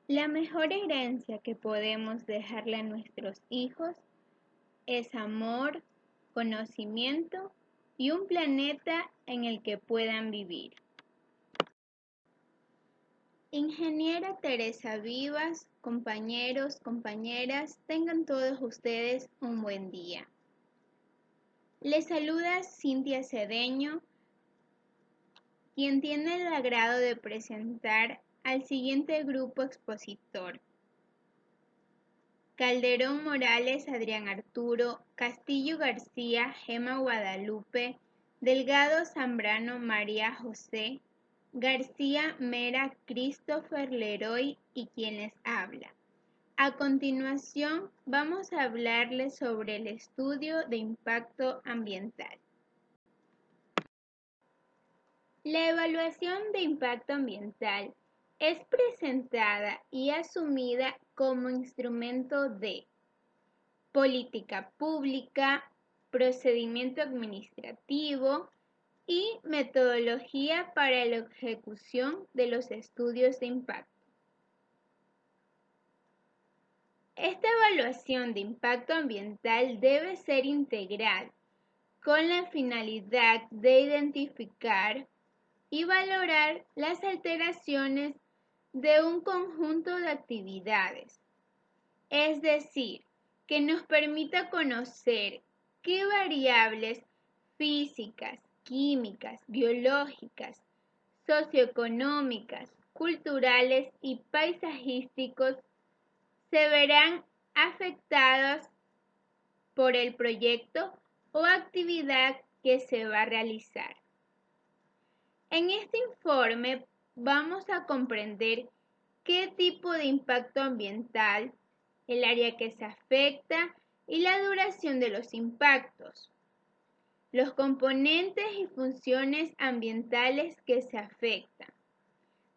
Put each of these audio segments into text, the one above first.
La mejor herencia que podemos dejarle a nuestros hijos es amor, conocimiento y un planeta en el que puedan vivir. Ingeniera Teresa Vivas, compañeros, compañeras, tengan todos ustedes un buen día. Les saluda Cintia Cedeño, quien tiene el agrado de presentar al siguiente grupo expositor. Calderón Morales, Adrián Arturo, Castillo García, Gema Guadalupe, Delgado Zambrano, María José, García Mera, Christopher Leroy y quien les habla. A continuación, vamos a hablarles sobre el estudio de impacto ambiental. La evaluación de impacto ambiental es presentada y asumida como instrumento de política pública, procedimiento administrativo y metodología para la ejecución de los estudios de impacto. Esta evaluación de impacto ambiental debe ser integral con la finalidad de identificar y valorar las alteraciones de un conjunto de actividades, es decir, que nos permita conocer qué variables físicas, químicas, biológicas, socioeconómicas, culturales y paisajísticos se verán afectadas por el proyecto o actividad que se va a realizar. En este informe vamos a comprender qué tipo de impacto ambiental, el área que se afecta y la duración de los impactos, los componentes y funciones ambientales que se afectan,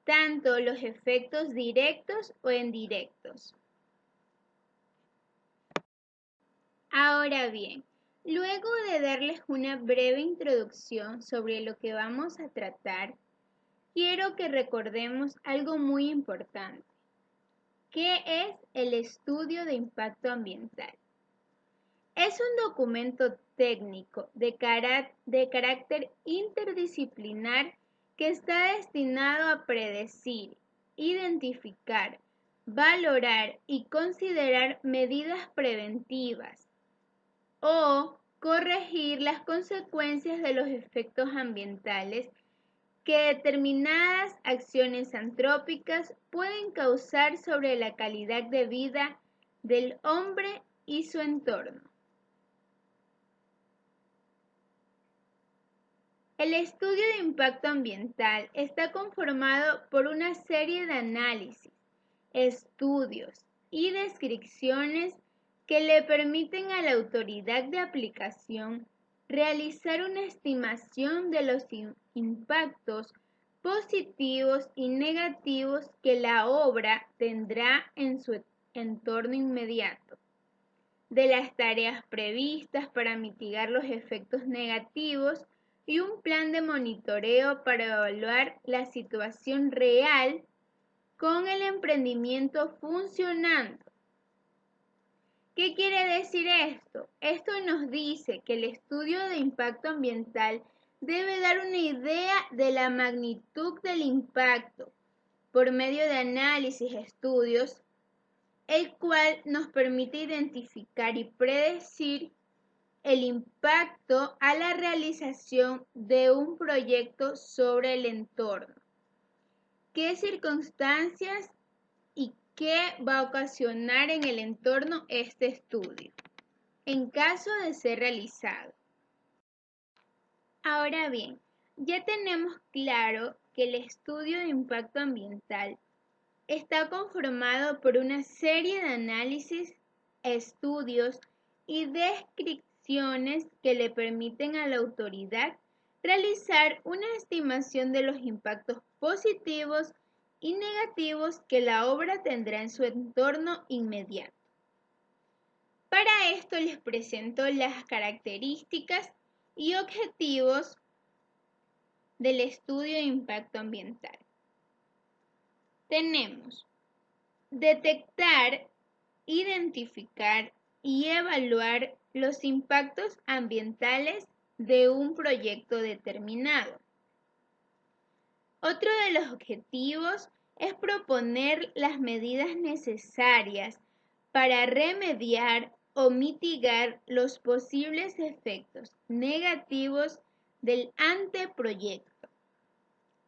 tanto los efectos directos o indirectos. Ahora bien, luego de darles una breve introducción sobre lo que vamos a tratar, quiero que recordemos algo muy importante. ¿Qué es el estudio de impacto ambiental? Es un documento técnico de carácter interdisciplinar que está destinado a predecir, identificar, valorar y considerar medidas preventivas o corregir las consecuencias de los efectos ambientales que determinadas acciones antrópicas pueden causar sobre la calidad de vida del hombre y su entorno. El estudio de impacto ambiental está conformado por una serie de análisis, estudios y descripciones que le permiten a la autoridad de aplicación realizar una estimación de los impactos positivos y negativos que la obra tendrá en su entorno inmediato, de las tareas previstas para mitigar los efectos negativos y un plan de monitoreo para evaluar la situación real con el emprendimiento funcionando. ¿Qué quiere decir esto? Esto nos dice que el estudio de impacto ambiental debe dar una idea de la magnitud del impacto por medio de análisis, estudios, el cual nos permite identificar y predecir el impacto a la realización de un proyecto sobre el entorno. ¿Qué circunstancias y qué va a ocasionar en el entorno este estudio, en caso de ser realizado? Ahora bien, ya tenemos claro que el estudio de impacto ambiental está conformado por una serie de análisis, estudios y descripciones que le permiten a la autoridad realizar una estimación de los impactos positivos y negativos que la obra tendrá en su entorno inmediato. Para esto les presento las características y objetivos del estudio de impacto ambiental. Tenemos Detectar, identificar y evaluar los impactos ambientales de un proyecto determinado. Otro de los objetivos es proponer las medidas necesarias para remediar o mitigar los posibles efectos negativos del anteproyecto.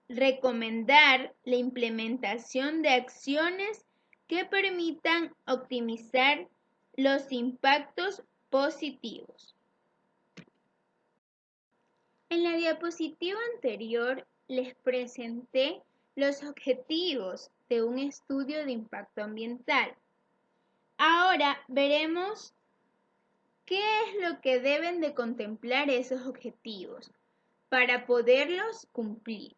Recomendar la implementación de acciones que permitan optimizar los impactos positivos. En la diapositiva anterior les presenté los objetivos de un estudio de impacto ambiental. Ahora veremos qué es lo que deben de contemplar esos objetivos para poderlos cumplir.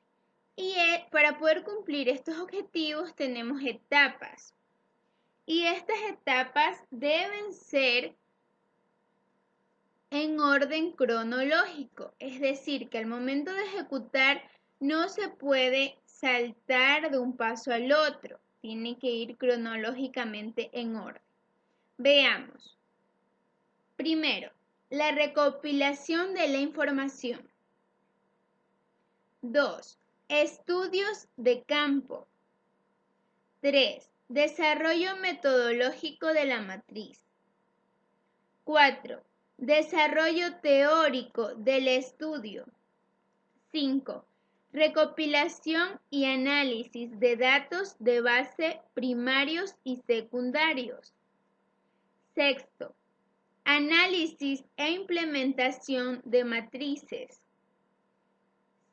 Y para poder cumplir estos objetivos tenemos etapas. Y estas etapas deben ser en orden cronológico, es decir, que al momento de ejecutar no se puede saltar de un paso al otro, tiene que ir cronológicamente en orden. Veamos. Primero, la recopilación de la información. 2. Estudios de campo. 3. Desarrollo metodológico de la matriz. 4. Desarrollo teórico del estudio. 5. Recopilación y análisis de datos de base primarios y secundarios. 6. Análisis e implementación de matrices.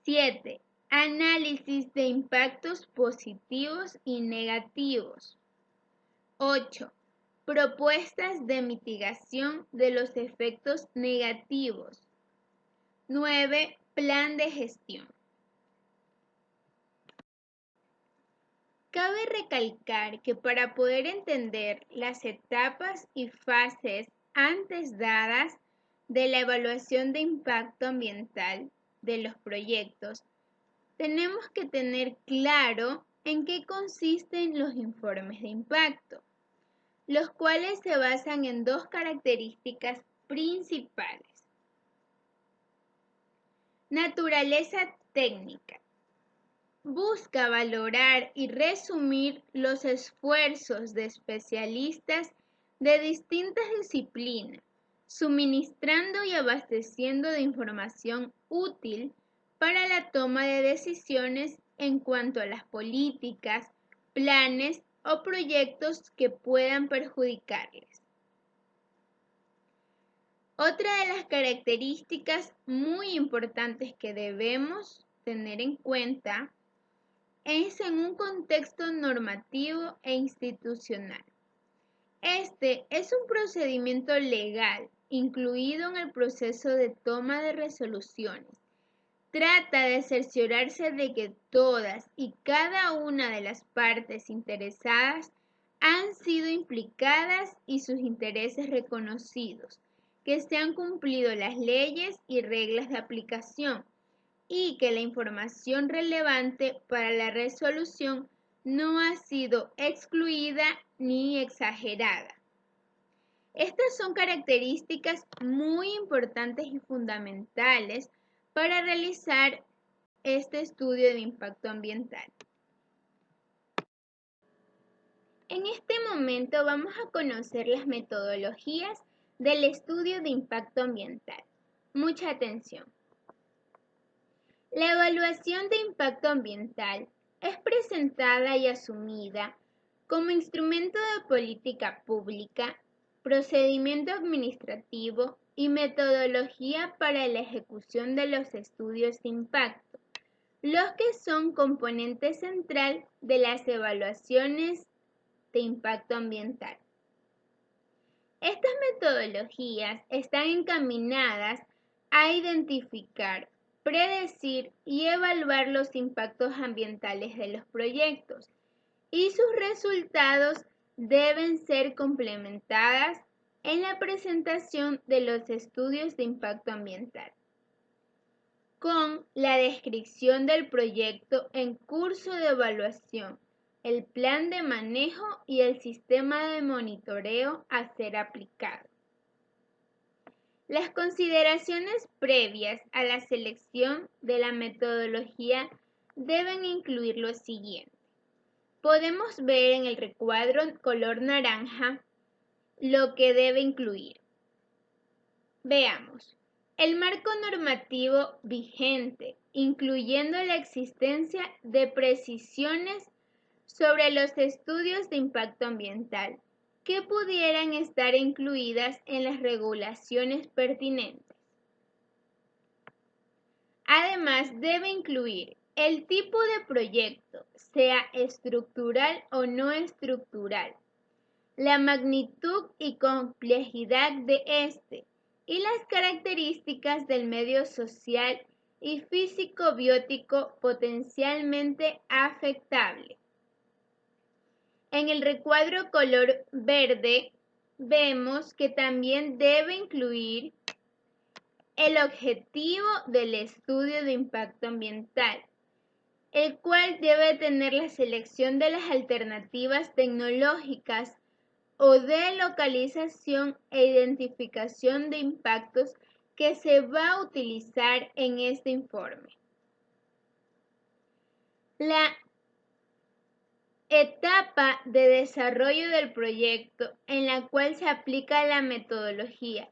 7. Análisis de impactos positivos y negativos. 8. Propuestas de mitigación de los efectos negativos. 9. Plan de gestión. Cabe recalcar que para poder entender las etapas y fases antes dadas de la evaluación de impacto ambiental de los proyectos, tenemos que tener claro en qué consisten los informes de impacto, los cuales se basan en dos características principales. Naturaleza técnica. Busca valorar y resumir los esfuerzos de especialistas de distintas disciplinas, suministrando y abasteciendo de información útil para la toma de decisiones en cuanto a las políticas, planes o proyectos que puedan perjudicarles. Otra de las características muy importantes que debemos tener en cuenta es en un contexto normativo e institucional. Este es un procedimiento legal incluido en el proceso de toma de resoluciones. Trata de cerciorarse de que todas y cada una de las partes interesadas han sido implicadas y sus intereses reconocidos, que se han cumplido las leyes y reglas de aplicación y que la información relevante para la resolución no ha sido excluida ni exagerada. Estas son características muy importantes y fundamentales para realizar este estudio de impacto ambiental. En este momento vamos a conocer las metodologías del estudio de impacto ambiental. Mucha atención. La evaluación de impacto ambiental es presentada y asumida como instrumento de política pública, procedimiento administrativo y metodología para la ejecución de los estudios de impacto, los que son componente central de las evaluaciones de impacto ambiental. Estas metodologías están encaminadas a identificar, predecir y evaluar los impactos ambientales de los proyectos y sus resultados deben ser complementadas en la presentación de los estudios de impacto ambiental con la descripción del proyecto en curso de evaluación el plan de manejo y el sistema de monitoreo a ser aplicado. Las consideraciones previas a la selección de la metodología deben incluir lo siguiente. Podemos ver en el recuadro color naranja lo que debe incluir. Veamos. El marco normativo vigente, incluyendo la existencia de precisiones sobre los estudios de impacto ambiental que pudieran estar incluidas en las regulaciones pertinentes. Además, debe incluir el tipo de proyecto, sea estructural o no estructural, la magnitud y complejidad de este y las características del medio social y físico-biótico potencialmente afectable. En el recuadro color verde vemos que también debe incluir el objetivo del estudio de impacto ambiental, el cual debe tener la selección de las alternativas tecnológicas o de localización e identificación de impactos que se va a utilizar en este informe. La etapa de desarrollo del proyecto en la cual se aplica la metodología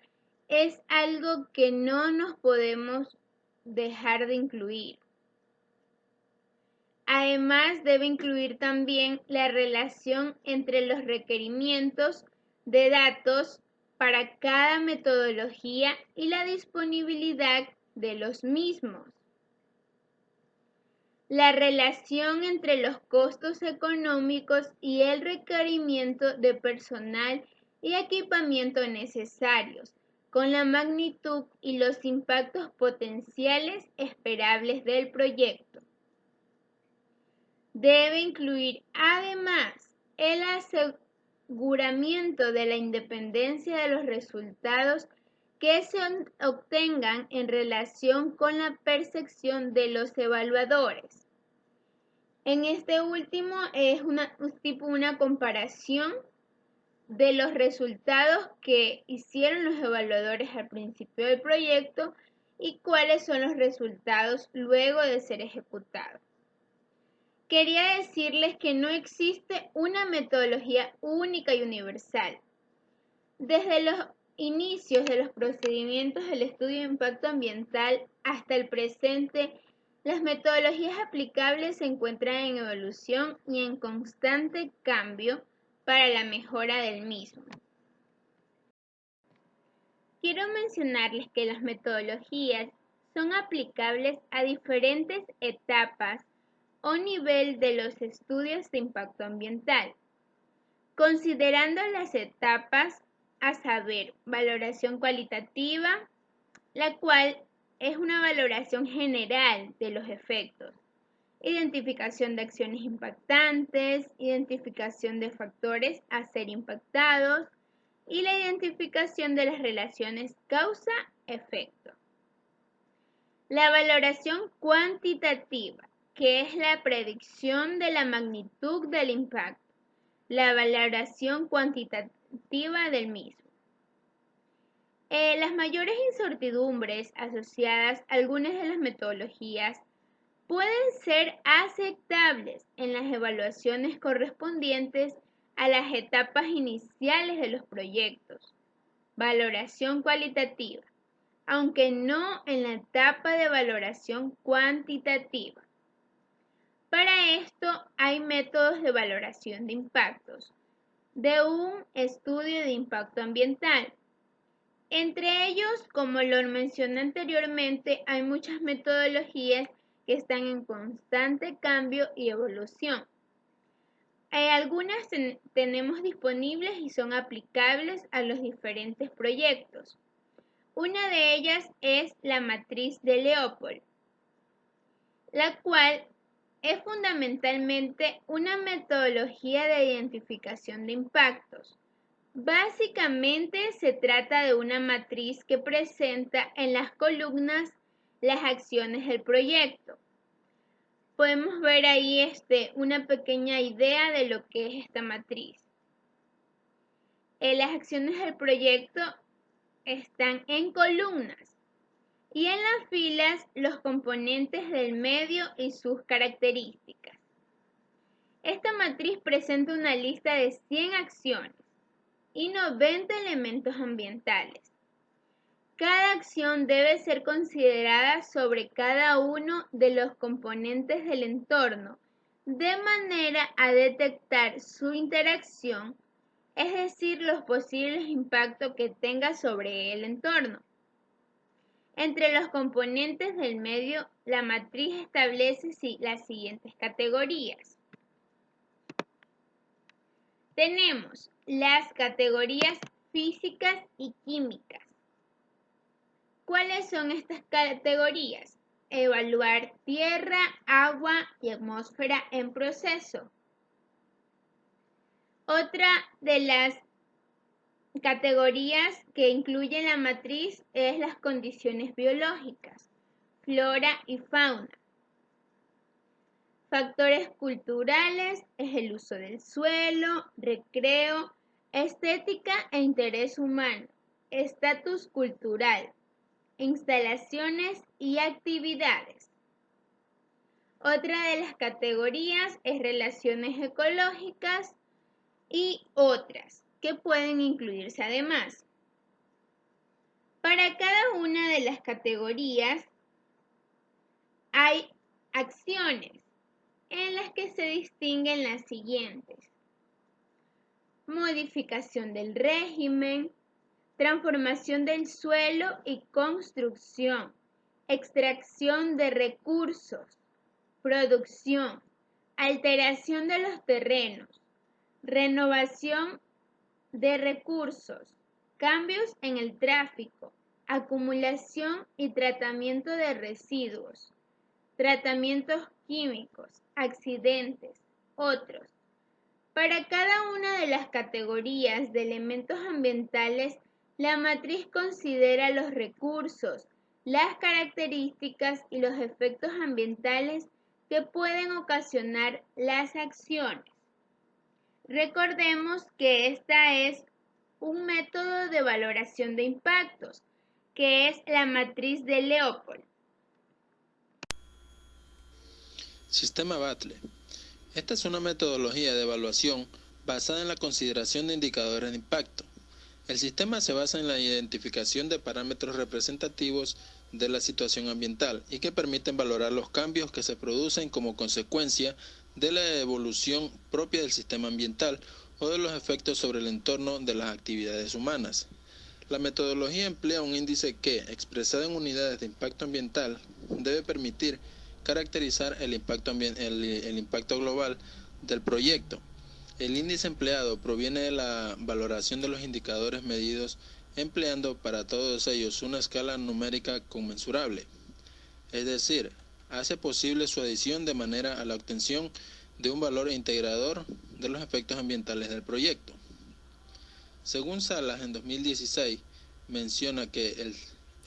es algo que no nos podemos dejar de incluir. Además, debe incluir también la relación entre los requerimientos de datos para cada metodología y la disponibilidad de los mismos. La relación entre los costos económicos y el requerimiento de personal y equipamiento necesarios, con la magnitud y los impactos potenciales esperables del proyecto. Debe incluir además el aseguramiento de la independencia de los resultados que se obtengan en relación con la percepción de los evaluadores. En este último es una comparación de los resultados que hicieron los evaluadores al principio del proyecto y cuáles son los resultados luego de ser ejecutado. Quería decirles que no existe una metodología única y universal. Desde los inicios de los procedimientos del estudio de impacto ambiental hasta el presente, las metodologías aplicables se encuentran en evolución y en constante cambio para la mejora del mismo. Quiero mencionarles que las metodologías son aplicables a diferentes etapas o nivel de los estudios de impacto ambiental, considerando las etapas a saber, valoración cualitativa, la cual es una valoración general de los efectos, identificación de acciones impactantes, identificación de factores a ser impactados y la identificación de las relaciones causa-efecto. La valoración cuantitativa, que es la predicción de la magnitud del impacto, la valoración cuantitativa del mismo. Las mayores incertidumbres asociadas a algunas de las metodologías pueden ser aceptables en las evaluaciones correspondientes a las etapas iniciales de los proyectos, valoración cualitativa, aunque no en la etapa de valoración cuantitativa. Para esto hay métodos de valoración de impactos de un estudio de impacto ambiental. Entre ellos, como lo mencioné anteriormente, hay muchas metodologías que están en constante cambio y evolución. Algunas tenemos disponibles y son aplicables a los diferentes proyectos. Una de ellas es la matriz de Leopold, la cual es fundamentalmente una metodología de identificación de impactos. Básicamente se trata de una matriz que presenta en las columnas las acciones del proyecto. podemos ver ahí una pequeña idea de lo que es esta matriz. Las acciones del proyecto están en columnas y en las filas los componentes del medio y sus características. Esta matriz presenta una lista de 100 acciones y 90 elementos ambientales. Cada acción debe ser considerada sobre cada uno de los componentes del entorno, de manera a detectar su interacción, es decir, los posibles impactos que tenga sobre el entorno. Entre los componentes del medio, la matriz establece las siguientes categorías. Tenemos las categorías físicas y químicas. ¿Cuáles son estas categorías? Evaluar tierra, agua y atmósfera en proceso. Otra de las categorías que incluye la matriz es las condiciones biológicas, flora y fauna. Factores culturales es el uso del suelo, recreo, estética e interés humano, estatus cultural, instalaciones y actividades. Otra de las categorías es relaciones ecológicas y otras que pueden incluirse además. Para cada una de las categorías hay acciones en las que se distinguen las siguientes: modificación del régimen, transformación del suelo y construcción, extracción de recursos, producción, alteración de los terrenos, renovación de recursos, cambios en el tráfico, acumulación y tratamiento de residuos, tratamientos químicos, accidentes, otros. Para cada una de las categorías de elementos ambientales, la matriz considera los recursos, las características y los efectos ambientales que pueden ocasionar las acciones. Recordemos que esta es un método de valoración de impactos, que es la matriz de Leopold. Sistema Battle. Esta es una metodología de evaluación basada en la consideración de indicadores de impacto. El sistema se basa en la identificación de parámetros representativos de la situación ambiental y que permiten valorar los cambios que se producen como consecuencia de la evolución propia del sistema ambiental o de los efectos sobre el entorno de las actividades humanas. La metodología emplea un índice que, expresado en unidades de impacto ambiental, debe permitir caracterizar el impacto global del proyecto. El índice empleado proviene de la valoración de los indicadores medidos empleando para todos ellos una escala numérica conmensurable, es decir, hace posible su adición de manera a la obtención de un valor integrador de los efectos ambientales del proyecto. Según Salas, en 2016, menciona que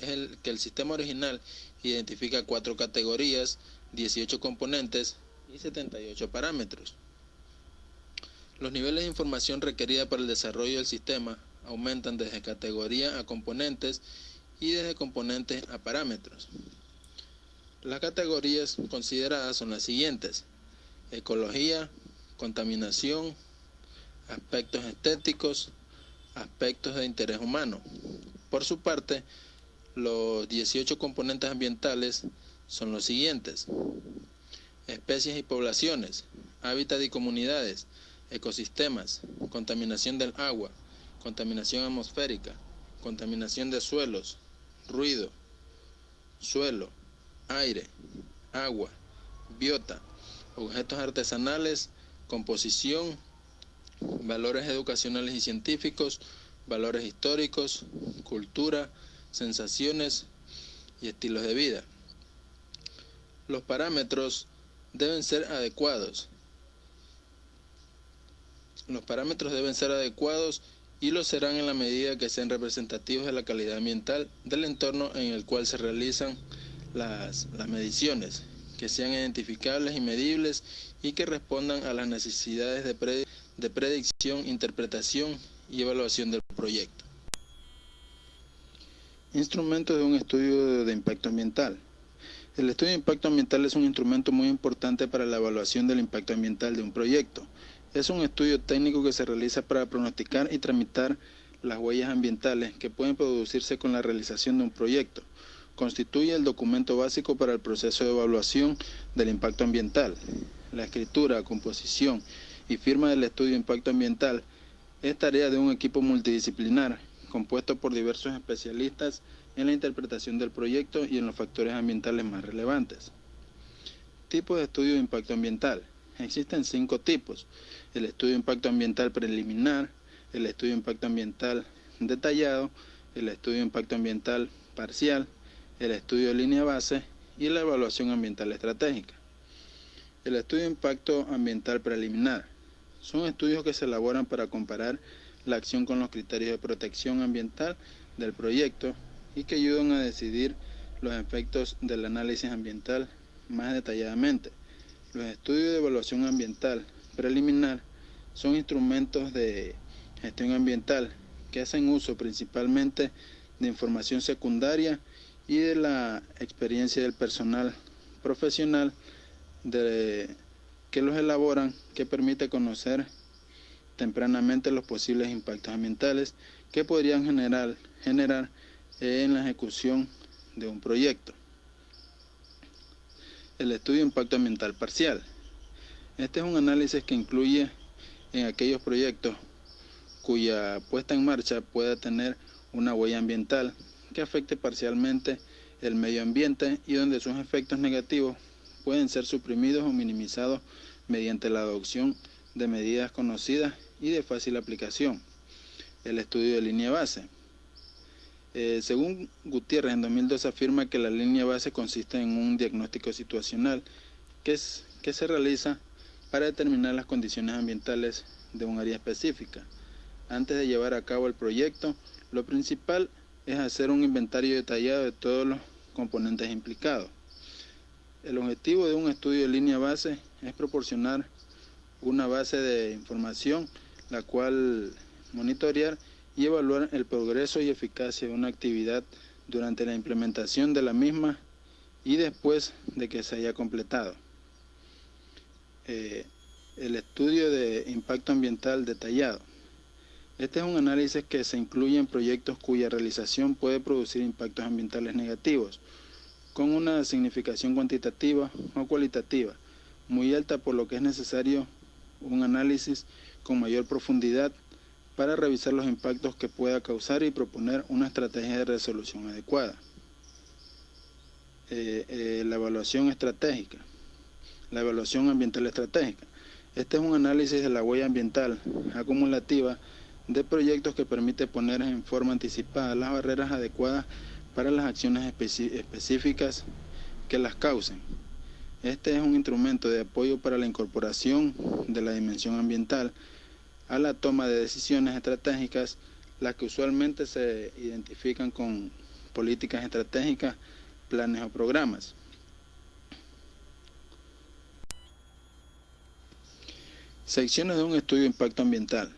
el sistema original identifica 4 categorías, 18 componentes y 78 parámetros. Los niveles de información requerida para el desarrollo del sistema aumentan desde categoría a componentes y desde componentes a parámetros. Las categorías consideradas son las siguientes: ecología, contaminación, aspectos estéticos, aspectos de interés humano. Por su parte, los 18 componentes ambientales son los siguientes: especies y poblaciones, hábitat y comunidades, ecosistemas, contaminación del agua, contaminación atmosférica, contaminación de suelos, ruido, suelo, aire, agua, biota, objetos artesanales, composición, valores educacionales y científicos, valores históricos, cultura, sensaciones y estilos de vida. Los parámetros deben ser adecuados. Los parámetros deben ser adecuados y lo serán en la medida que sean representativos de la calidad ambiental del entorno en el cual se realizan las mediciones, que sean identificables y medibles y que respondan a las necesidades de predicción, interpretación y evaluación del proyecto. Instrumentos de un estudio de impacto ambiental. El estudio de impacto ambiental es un instrumento muy importante para la evaluación del impacto ambiental de un proyecto. Es un estudio técnico que se realiza para pronosticar y tramitar las huellas ambientales que pueden producirse con la realización de un proyecto. Constituye el documento básico para el proceso de evaluación del impacto ambiental. La escritura, composición y firma del estudio de impacto ambiental es tarea de un equipo multidisciplinar compuesto por diversos especialistas en la interpretación del proyecto y en los factores ambientales más relevantes. Tipos de estudio de impacto ambiental. Existen 5 tipos: el estudio de impacto ambiental preliminar, el estudio de impacto ambiental detallado, el estudio de impacto ambiental parcial, el estudio de línea base y la evaluación ambiental estratégica. El estudio de impacto ambiental preliminar son estudios que se elaboran para comparar la acción con los criterios de protección ambiental del proyecto y que ayudan a decidir los efectos del análisis ambiental más detalladamente. Los estudios de evaluación ambiental preliminar son instrumentos de gestión ambiental que hacen uso principalmente de información secundaria y de la experiencia del personal profesional que los elaboran, que permite conocer tempranamente los posibles impactos ambientales que podrían generar en la ejecución de un proyecto. El estudio de impacto ambiental parcial. Este es un análisis que incluye en aquellos proyectos cuya puesta en marcha pueda tener una huella ambiental que afecte parcialmente el medio ambiente y donde sus efectos negativos pueden ser suprimidos o minimizados mediante la adopción de medidas conocidas y de fácil aplicación. El estudio de línea base. Según Gutiérrez, en 2002 afirma que la línea base consiste en un diagnóstico situacional que se realiza para determinar las condiciones ambientales de un área específica. Antes de llevar a cabo el proyecto, lo principal es hacer un inventario detallado de todos los componentes implicados. El objetivo de un estudio de línea base es proporcionar una base de información la cual monitorear y evaluar el progreso y eficacia de una actividad durante la implementación de la misma y después de que se haya completado. El estudio de impacto ambiental detallado. Este es un análisis que se incluye en proyectos cuya realización puede producir impactos ambientales negativos, con una significación cuantitativa o cualitativa muy alta, por lo que es necesario un análisis con mayor profundidad para revisar los impactos que pueda causar y proponer una estrategia de resolución adecuada. La evaluación estratégica. La evaluación ambiental estratégica. Este es un análisis de la huella ambiental acumulativa de proyectos que permite poner en forma anticipada las barreras adecuadas para las acciones específicas que las causen. Este es un instrumento de apoyo para la incorporación de la dimensión ambiental a la toma de decisiones estratégicas, las que usualmente se identifican con políticas estratégicas, planes o programas. Secciones de un estudio de impacto ambiental.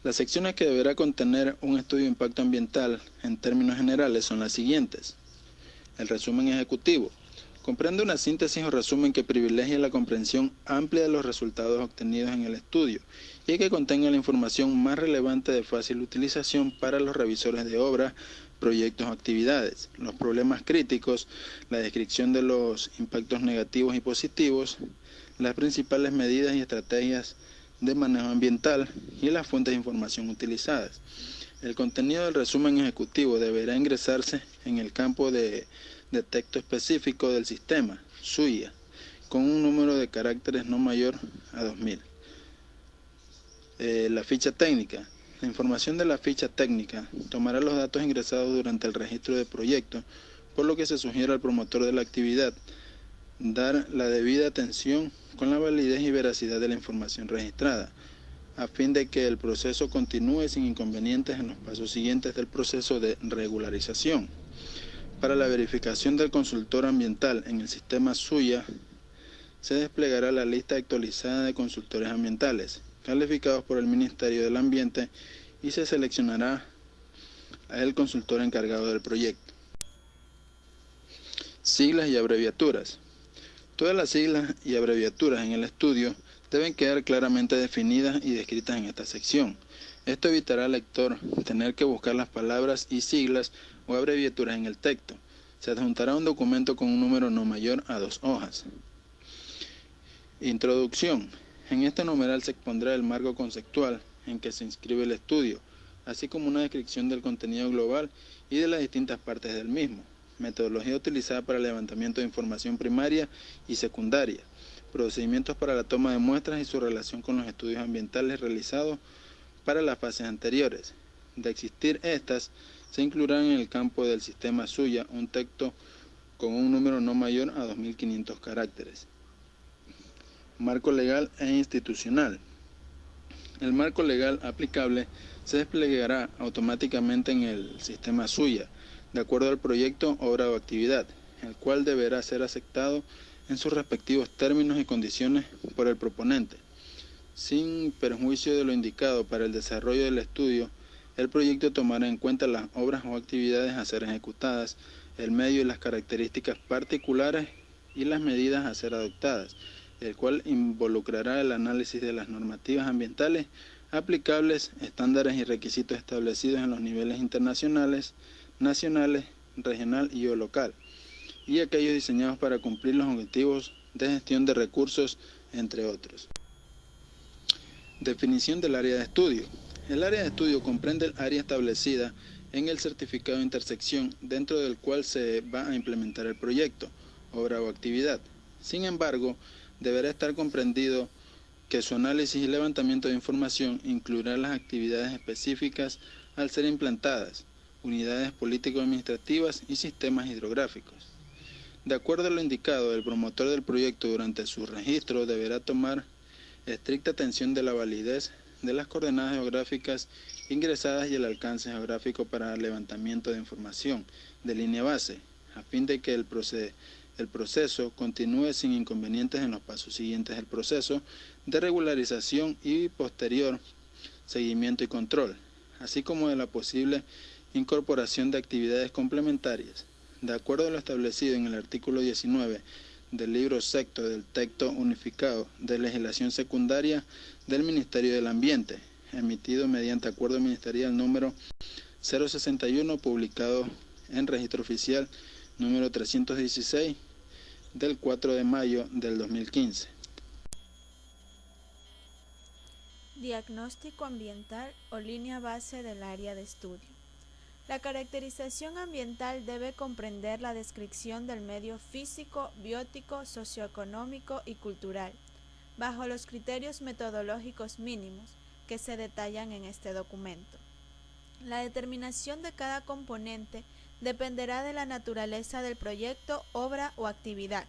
Las secciones que deberá contener un estudio de impacto ambiental en términos generales son las siguientes. El resumen ejecutivo. Comprende una síntesis o resumen que privilegie la comprensión amplia de los resultados obtenidos en el estudio y que contenga la información más relevante de fácil utilización para los revisores de obras, proyectos o actividades, los problemas críticos, la descripción de los impactos negativos y positivos, las principales medidas y estrategias de manejo ambiental y las fuentes de información utilizadas. El contenido del resumen ejecutivo deberá ingresarse en el campo de texto específico del sistema, SUIA, con un número de caracteres no mayor a 2000. La ficha técnica. La información de la ficha técnica tomará los datos ingresados durante el registro de proyecto, por lo que se sugiere al promotor de la actividad dar la debida atención con la validez y veracidad de la información registrada, a fin de que el proceso continúe sin inconvenientes en los pasos siguientes del proceso de regularización. Para la verificación del consultor ambiental en el sistema SUIA, se desplegará la lista actualizada de consultores ambientales, calificados por el Ministerio del Ambiente, y se seleccionará al consultor encargado del proyecto. Siglas y abreviaturas. Todas las siglas y abreviaturas en el estudio deben quedar claramente definidas y descritas en esta sección. Esto evitará al lector tener que buscar las palabras y siglas o abreviaturas en el texto. Se adjuntará un documento con un número no mayor a 2 hojas. Introducción. En este numeral se expondrá el marco conceptual en que se inscribe el estudio, así como una descripción del contenido global y de las distintas partes del mismo. Metodología utilizada para el levantamiento de información primaria y secundaria. Procedimientos para la toma de muestras y su relación con los estudios ambientales realizados para las fases anteriores. De existir estas, se incluirán en el campo del sistema SUYA un texto con un número no mayor a 2.500 caracteres. Marco legal e institucional. El marco legal aplicable se desplegará automáticamente en el sistema SUYA, de acuerdo al proyecto, obra o actividad, el cual deberá ser aceptado en sus respectivos términos y condiciones por el proponente. Sin perjuicio de lo indicado para el desarrollo del estudio, el proyecto tomará en cuenta las obras o actividades a ser ejecutadas, el medio y las características particulares y las medidas a ser adoptadas, el cual involucrará el análisis de las normativas ambientales aplicables, estándares y requisitos establecidos en los niveles internacionales, nacionales, regional y o local, y aquellos diseñados para cumplir los objetivos de gestión de recursos, entre otros. Definición del área de estudio. El área de estudio comprende el área establecida en el certificado de intersección dentro del cual se va a implementar el proyecto, obra o actividad. Sin embargo, deberá estar comprendido que su análisis y levantamiento de información incluirá las actividades específicas al ser implantadas, unidades político-administrativas y sistemas hidrográficos. De acuerdo a lo indicado, el promotor del proyecto durante su registro deberá tomar estricta atención de la validez de las coordenadas geográficas ingresadas y el alcance geográfico para el levantamiento de información de línea base, a fin de que el proceso continúe sin inconvenientes en los pasos siguientes del proceso de regularización y posterior seguimiento y control, así como de la posible incorporación de actividades complementarias. De acuerdo a lo establecido en el artículo 19 del libro sexto del texto unificado de legislación secundaria del Ministerio del Ambiente, emitido mediante acuerdo ministerial número 061, publicado en registro oficial número 316 del 4 de mayo del 2015. Diagnóstico ambiental o línea base del área de estudio. La caracterización ambiental debe comprender la descripción del medio físico, biótico, socioeconómico y cultural, bajo los criterios metodológicos mínimos que se detallan en este documento. La determinación de cada componente dependerá de la naturaleza del proyecto, obra o actividad.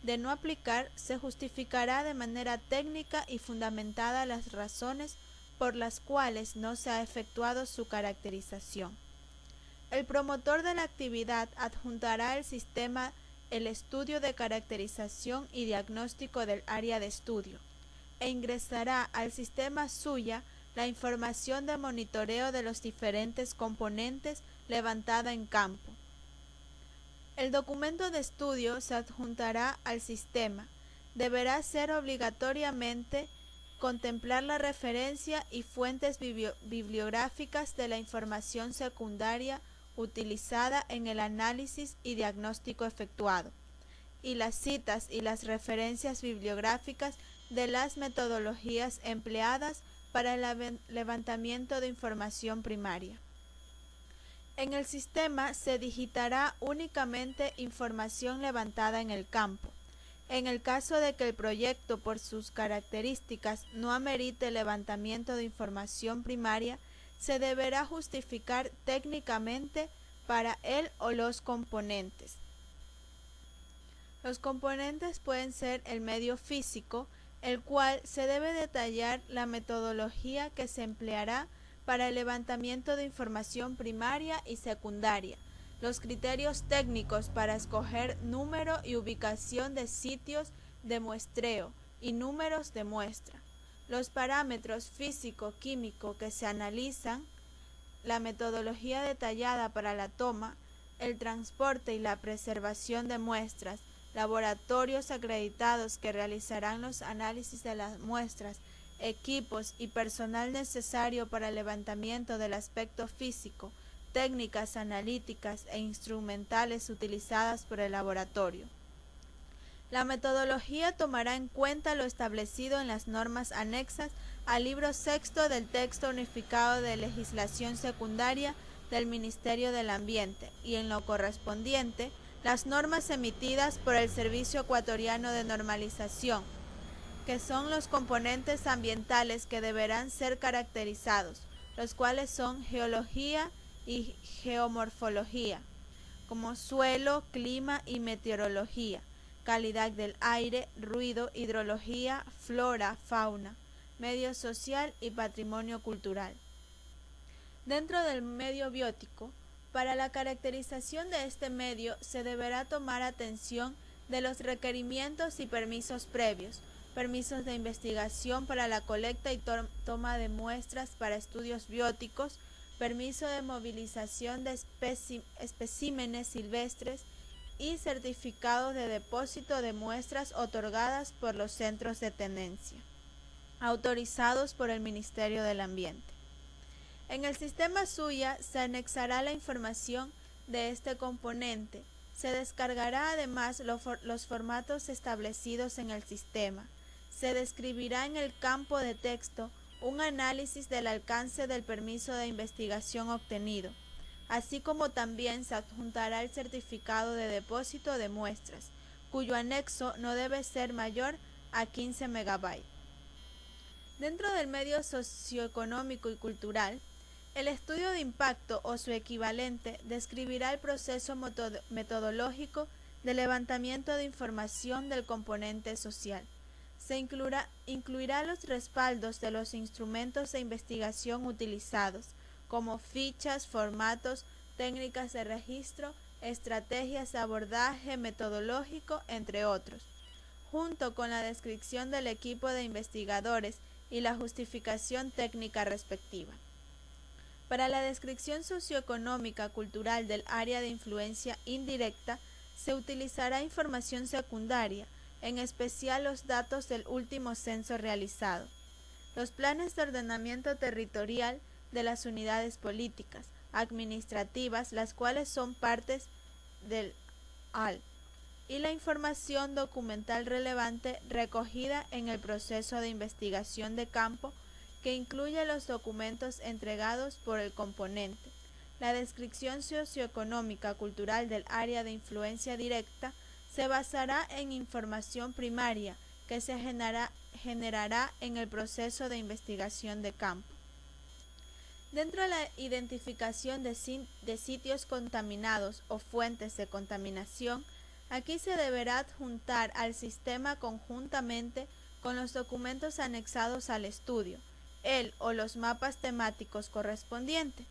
De no aplicar, se justificará de manera técnica y fundamentada las razones por las cuales no se ha efectuado su caracterización. El promotor de la actividad adjuntará al sistema el estudio de caracterización y diagnóstico del área de estudio e ingresará al sistema SUYA la información de monitoreo de los diferentes componentes levantada en campo. El documento de estudio se adjuntará al sistema. Deberá ser obligatoriamente contemplar la referencia y fuentes bibliográficas de la información secundaria utilizada en el análisis y diagnóstico efectuado, y las citas y las referencias bibliográficas de las metodologías empleadas para el levantamiento de información primaria. En el sistema se digitará únicamente información levantada en el campo. En el caso de que el proyecto por sus características no amerite el levantamiento de información primaria, se deberá justificar técnicamente para él o los componentes. Los componentes pueden ser el medio físico, el cual se debe detallar la metodología que se empleará para el levantamiento de información primaria y secundaria, los criterios técnicos para escoger número y ubicación de sitios de muestreo y números de muestra. Los parámetros físico-químico que se analizan, la metodología detallada para la toma, el transporte y la preservación de muestras, laboratorios acreditados que realizarán los análisis de las muestras, equipos y personal necesario para el levantamiento del aspecto físico, técnicas analíticas e instrumentales utilizadas por el laboratorio. La metodología tomará en cuenta lo establecido en las normas anexas al libro sexto del Texto Unificado de Legislación Secundaria del Ministerio del Ambiente y, en lo correspondiente, las normas emitidas por el Servicio Ecuatoriano de Normalización, que son los componentes ambientales que deberán ser caracterizados, los cuales son geología y geomorfología, como suelo, clima y meteorología, calidad del aire, ruido, hidrología, flora, fauna, medio social y patrimonio cultural. Dentro del medio biótico, para la caracterización de este medio se deberá tomar atención de los requerimientos y permisos previos, permisos de investigación para la colecta y toma de muestras para estudios bióticos, permiso de movilización de especímenes silvestres y certificados de depósito de muestras otorgadas por los centros de tenencia, autorizados por el Ministerio del Ambiente. En el sistema SUYA se anexará la información de este componente. Se descargará además los formatos establecidos en el sistema. Se describirá en el campo de texto un análisis del alcance del permiso de investigación obtenido, así como también se adjuntará el certificado de depósito de muestras, cuyo anexo no debe ser mayor a 15 megabytes. Dentro del medio socioeconómico y cultural, el estudio de impacto o su equivalente describirá el proceso metodológico de levantamiento de información del componente social. Se incluirá los respaldos de los instrumentos de investigación utilizados, como fichas, formatos, técnicas de registro, estrategias de abordaje metodológico, entre otros, junto con la descripción del equipo de investigadores y la justificación técnica respectiva. Para la descripción socioeconómica cultural del área de influencia indirecta, se utilizará información secundaria, en especial los datos del último censo realizado, los planes de ordenamiento territorial de las unidades políticas, administrativas, las cuales son partes del AL, y la información documental relevante recogida en el proceso de investigación de campo, que incluye los documentos entregados por el componente. La descripción socioeconómica cultural del área de influencia directa se basará en información primaria que se generará en el proceso de investigación de campo. Dentro de la identificación de sitios contaminados o fuentes de contaminación, aquí se deberá adjuntar al sistema conjuntamente con los documentos anexados al estudio, el o los mapas temáticos correspondientes.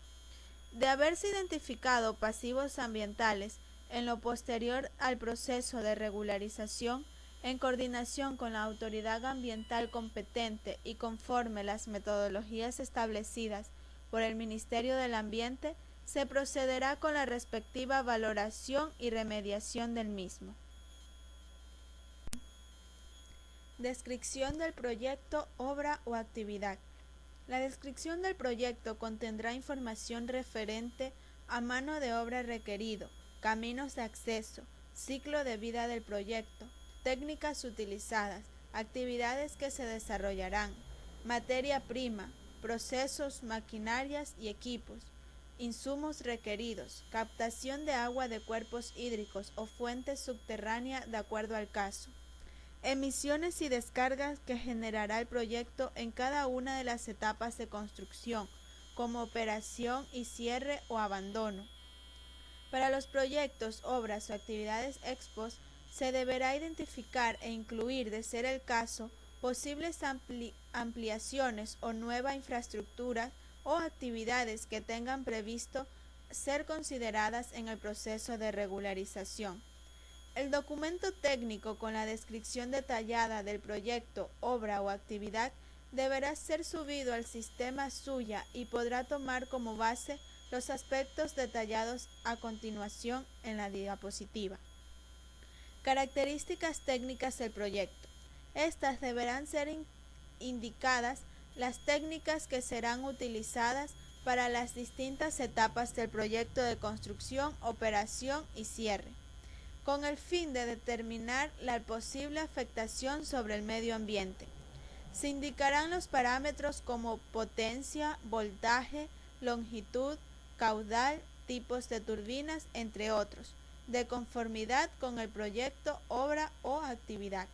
De haberse identificado pasivos ambientales, en lo posterior al proceso de regularización, en coordinación con la autoridad ambiental competente y conforme las metodologías establecidas por el Ministerio del Ambiente, se procederá con la respectiva valoración y remediación del mismo. Descripción del proyecto, obra o actividad. La descripción del proyecto contendrá información referente a mano de obra requerido, caminos de acceso, ciclo de vida del proyecto, técnicas utilizadas, actividades que se desarrollarán, materia prima, procesos, maquinarias y equipos, insumos requeridos, captación de agua de cuerpos hídricos o fuentes subterráneas de acuerdo al caso, emisiones y descargas que generará el proyecto en cada una de las etapas de construcción, como operación y cierre o abandono. Para los proyectos, obras o actividades expos, se deberá identificar e incluir, de ser el caso, posibles ampliaciones o nueva infraestructura o actividades que tengan previsto ser consideradas en el proceso de regularización. El documento técnico con la descripción detallada del proyecto, obra o actividad deberá ser subido al sistema Suya y podrá tomar como base los aspectos detallados a continuación en la diapositiva. Características técnicas del proyecto. Estas deberán ser indicadas las técnicas que serán utilizadas para las distintas etapas del proyecto de construcción, operación y cierre, con el fin de determinar la posible afectación sobre el medio ambiente. Se indicarán los parámetros como potencia, voltaje, longitud, caudal, tipos de turbinas, entre otros, de conformidad con el proyecto, obra o actividad.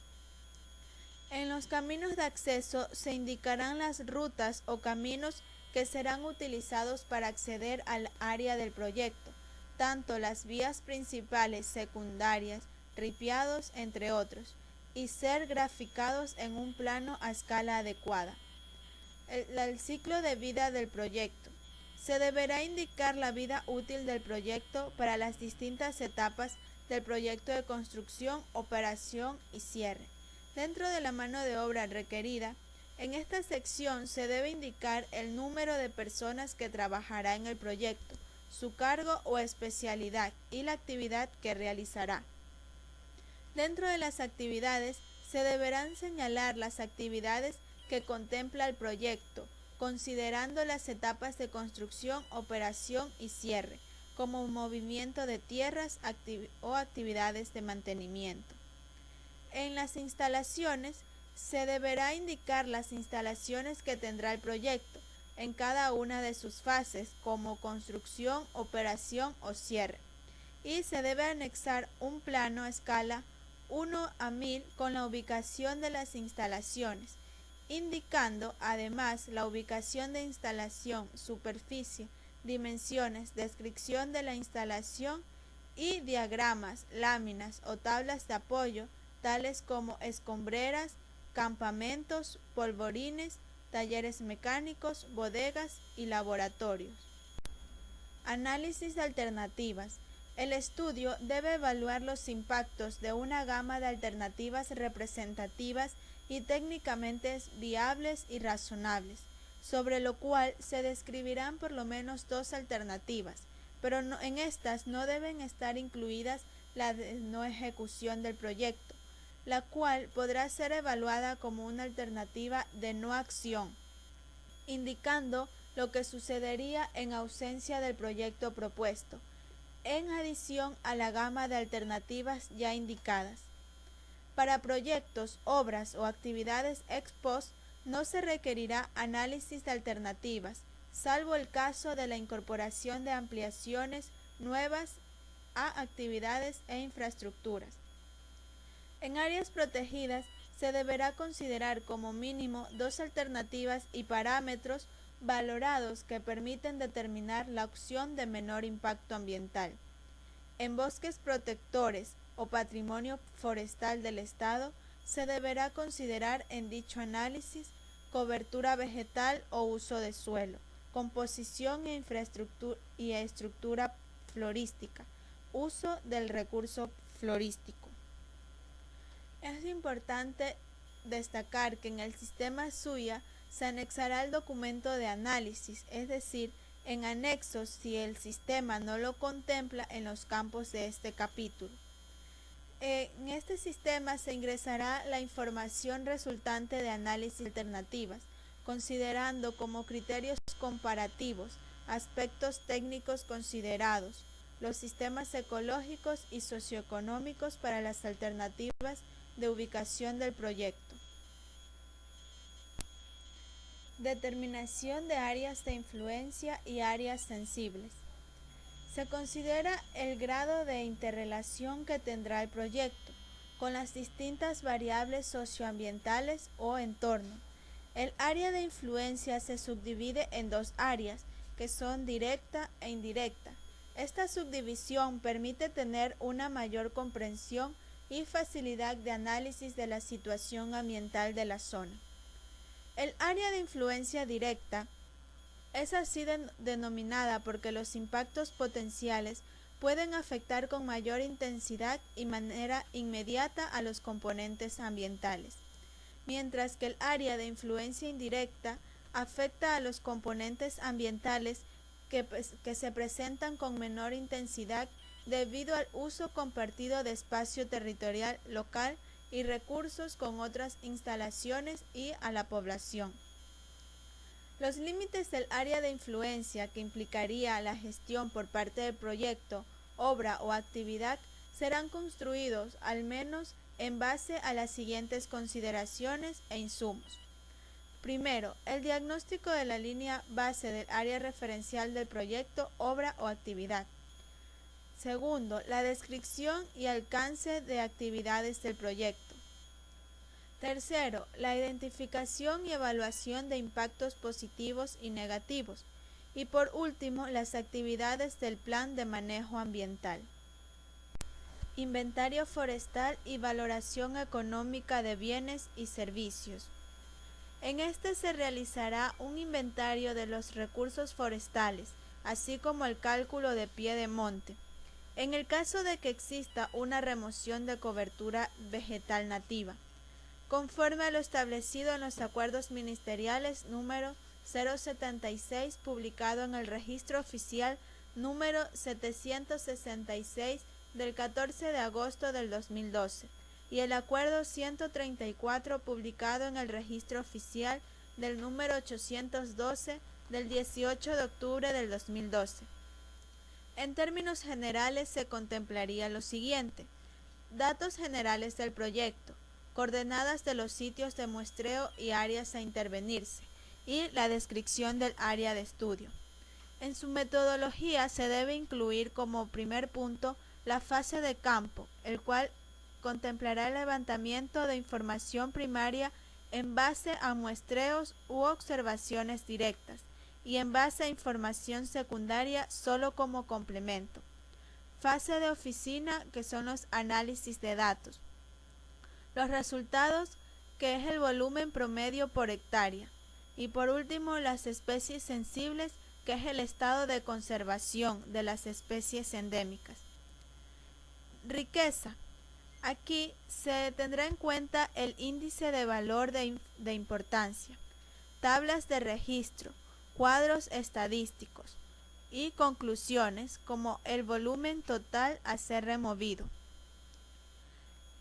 En los caminos de acceso se indicarán las rutas o caminos que serán utilizados para acceder al área del proyecto, tanto las vías principales, secundarias, ripiados, entre otros, y ser graficados en un plano a escala adecuada. El ciclo de vida del proyecto. Se deberá indicar la vida útil del proyecto para las distintas etapas del proyecto de construcción, operación y cierre. Dentro de la mano de obra requerida, en esta sección se debe indicar el número de personas que trabajará en el proyecto, su cargo o especialidad y la actividad que realizará. Dentro de las actividades, se deberán señalar las actividades que contempla el proyecto, considerando las etapas de construcción, operación y cierre, como movimiento de tierras o actividades de mantenimiento. En las instalaciones, se deberá indicar las instalaciones que tendrá el proyecto, en cada una de sus fases, como construcción, operación o cierre, y se debe anexar un plano a escala 1:1000 con la ubicación de las instalaciones, indicando además la ubicación de instalación, superficie, dimensiones, descripción de la instalación y diagramas, láminas o tablas de apoyo, tales como escombreras, campamentos, polvorines, talleres mecánicos, bodegas y laboratorios. Análisis de alternativas. El estudio debe evaluar los impactos de una gama de alternativas representativas y técnicamente viables y razonables, sobre lo cual se describirán por lo menos 2 alternativas, pero en estas no deben estar incluidas la de no ejecución del proyecto, la cual podrá ser evaluada como una alternativa de no acción, indicando lo que sucedería en ausencia del proyecto propuesto, en adición a la gama de alternativas ya indicadas. Para proyectos, obras o actividades ex post no se requerirá análisis de alternativas, salvo el caso de la incorporación de ampliaciones nuevas a actividades e infraestructuras. En áreas protegidas se deberá considerar como mínimo 2 alternativas y parámetros valorados que permiten determinar la opción de menor impacto ambiental. En bosques protectores o patrimonio forestal del Estado, se deberá considerar en dicho análisis cobertura vegetal o uso de suelo, composición e estructura florística, uso del recurso florístico. Es importante destacar que en el sistema SUYA se anexará el documento de análisis, es decir, en anexos si el sistema no lo contempla en los campos de este capítulo. En este sistema se ingresará la información resultante de análisis alternativas, considerando como criterios comparativos aspectos técnicos considerados, los sistemas ecológicos y socioeconómicos para las alternativas de ubicación del proyecto. Determinación de áreas de influencia y áreas sensibles. Se considera el grado de interrelación que tendrá el proyecto con las distintas variables socioambientales o entorno. El área de influencia se subdivide en 2 áreas, que son directa e indirecta. Esta subdivisión permite tener una mayor comprensión y facilidad de análisis de la situación ambiental de la zona. El área de influencia directa es así denominada porque los impactos potenciales pueden afectar con mayor intensidad y manera inmediata a los componentes ambientales, mientras que el área de influencia indirecta afecta a los componentes ambientales que se presentan con menor intensidad debido al uso compartido de espacio territorial local y recursos con otras instalaciones y a la población. Los límites del área de influencia que implicaría la gestión por parte del proyecto, obra o actividad serán construidos al menos en base a las siguientes consideraciones e insumos. Primero, el diagnóstico de la línea base del área referencial del proyecto, obra o actividad. Segundo, la descripción y alcance de actividades del proyecto. Tercero, la identificación y evaluación de impactos positivos y negativos. Y por último, las actividades del plan de manejo ambiental. Inventario forestal y valoración económica de bienes y servicios. En este se realizará un inventario de los recursos forestales, así como el cálculo de pie de monte. En el caso de que exista una remoción de cobertura vegetal nativa, conforme a lo establecido en los acuerdos ministeriales número 076, publicado en el Registro Oficial número 766 del 14 de agosto del 2012, y el acuerdo 134, publicado en el Registro Oficial del número 812 del 18 de octubre del 2012. En términos generales se contemplaría lo siguiente: datos generales del proyecto, coordenadas de los sitios de muestreo y áreas a intervenirse, y la descripción del área de estudio. En su metodología se debe incluir como primer punto la fase de campo, el cual contemplará el levantamiento de información primaria en base a muestreos u observaciones directas, y en base a información secundaria solo como complemento. Fase de oficina, que son los análisis de datos. Los resultados, que es el volumen promedio por hectárea. Y por último, las especies sensibles, que es el estado de conservación de las especies endémicas. Riqueza. Aquí se tendrá en cuenta el índice de valor de importancia, tablas de registro, cuadros estadísticos y conclusiones como el volumen total a ser removido.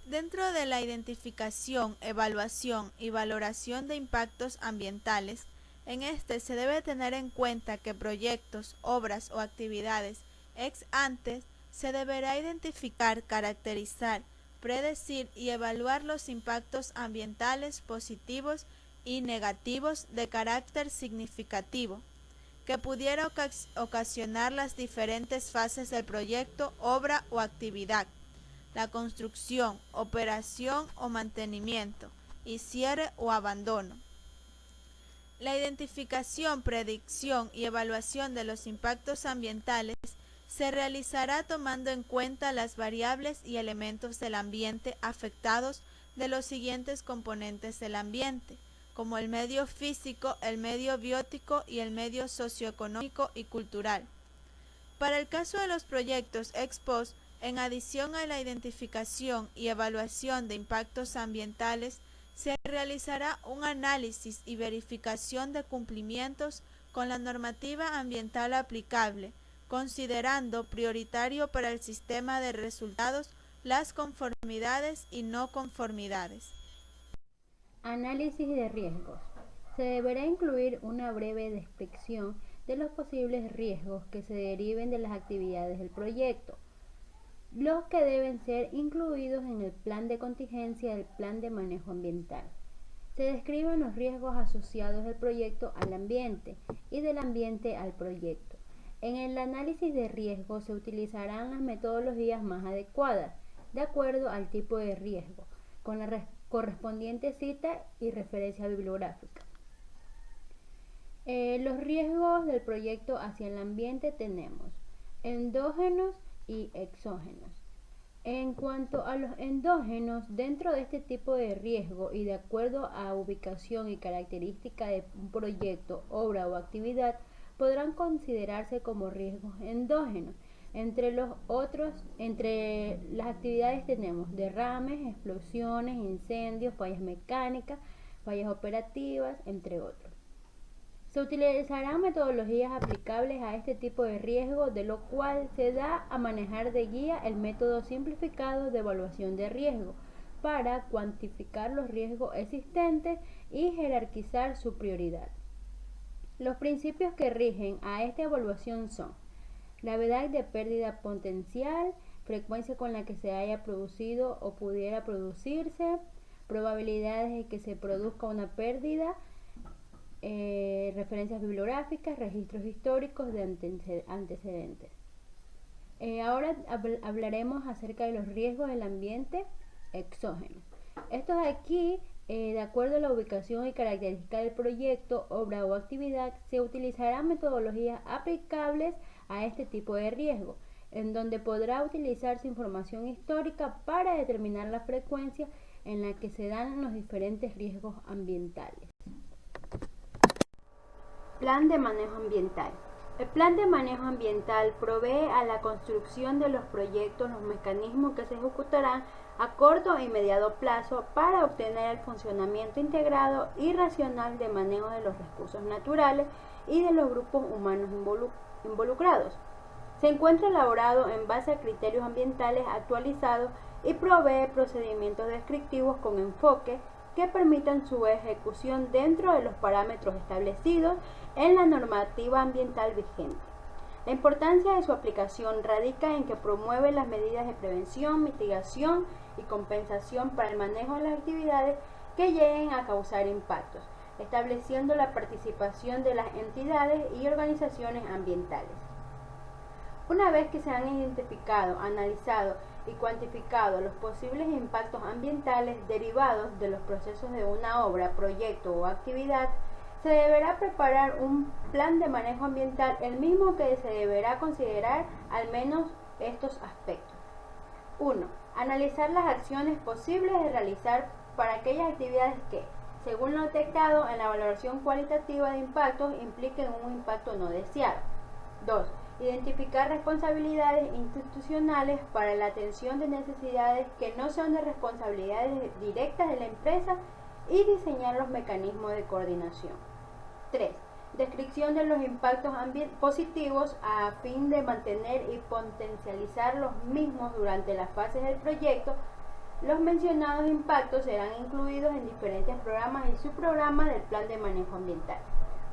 Dentro de la identificación, evaluación y valoración de impactos ambientales, en este se debe tener en cuenta que proyectos, obras o actividades ex ante se deberá identificar, caracterizar, predecir y evaluar los impactos ambientales positivos y negativos de carácter significativo que pudiera ocasionar las diferentes fases del proyecto, obra o actividad, la construcción, operación o mantenimiento, y cierre o abandono. La identificación, predicción y evaluación de los impactos ambientales se realizará tomando en cuenta las variables y elementos del ambiente afectados de los siguientes componentes del ambiente, como el medio físico, el medio biótico y el medio socioeconómico y cultural. Para el caso de los proyectos ex post, en adición a la identificación y evaluación de impactos ambientales, se realizará un análisis y verificación de cumplimientos con la normativa ambiental aplicable, considerando prioritario para el sistema de resultados las conformidades y no conformidades. Análisis de riesgos. Se deberá incluir una breve descripción de los posibles riesgos que se deriven de las actividades del proyecto, los que deben ser incluidos en el plan de contingencia del plan de manejo ambiental. Se describen los riesgos asociados del proyecto al ambiente y del ambiente al proyecto. En el análisis de riesgos se utilizarán las metodologías más adecuadas, de acuerdo al tipo de riesgo, con la correspondiente cita y referencia bibliográfica. Los riesgos del proyecto hacia el ambiente tenemos endógenos y exógenos. En cuanto a los endógenos, dentro de este tipo de riesgo y de acuerdo a ubicación y característica de un proyecto, obra o actividad, podrán considerarse como riesgos endógenos, Entre las actividades tenemos derrames, explosiones, incendios, fallas mecánicas, fallas operativas, entre otros. Se utilizarán metodologías aplicables a este tipo de riesgo, de lo cual se da a manejar de guía el método simplificado de evaluación de riesgo para cuantificar los riesgos existentes y jerarquizar su prioridad. Los principios que rigen a esta evaluación son: gravedad de pérdida potencial, frecuencia con la que se haya producido o pudiera producirse, probabilidades de que se produzca una pérdida, referencias bibliográficas, registros históricos de antecedentes. Ahora hablaremos acerca de los riesgos del ambiente exógeno. Estos aquí, de acuerdo a la ubicación y característica del proyecto, obra o actividad, se utilizarán metodologías aplicables a este tipo de riesgo, en donde podrá utilizarse información histórica para determinar la frecuencia en la que se dan los diferentes riesgos ambientales. Plan de manejo ambiental. El plan de manejo ambiental provee a la construcción de los proyectos los mecanismos que se ejecutarán a corto y mediano plazo para obtener el funcionamiento integrado y racional de manejo de los recursos naturales y de los grupos humanos involucrados. Se encuentra elaborado en base a criterios ambientales actualizados y provee procedimientos descriptivos con enfoque que permitan su ejecución dentro de los parámetros establecidos en la normativa ambiental vigente. La importancia de su aplicación radica en que promueve las medidas de prevención, mitigación y compensación para el manejo de las actividades que lleguen a causar impactos, estableciendo la participación de las entidades y organizaciones ambientales. Una vez que se han identificado, analizado y cuantificado los posibles impactos ambientales derivados de los procesos de una obra, proyecto o actividad, se deberá preparar un plan de manejo ambiental, el mismo que se deberá considerar al menos estos aspectos. 1. Analizar las acciones posibles de realizar para aquellas actividades que, según lo detectado en la valoración cualitativa de impactos, impliquen un impacto no deseado. 2. Identificar responsabilidades institucionales para la atención de necesidades que no son de responsabilidades directas de la empresa y diseñar los mecanismos de coordinación. 3. Descripción de los impactos positivos a fin de mantener y potencializar los mismos durante las fases del proyecto. Los mencionados impactos serán incluidos en diferentes programas y subprogramas del plan de manejo ambiental.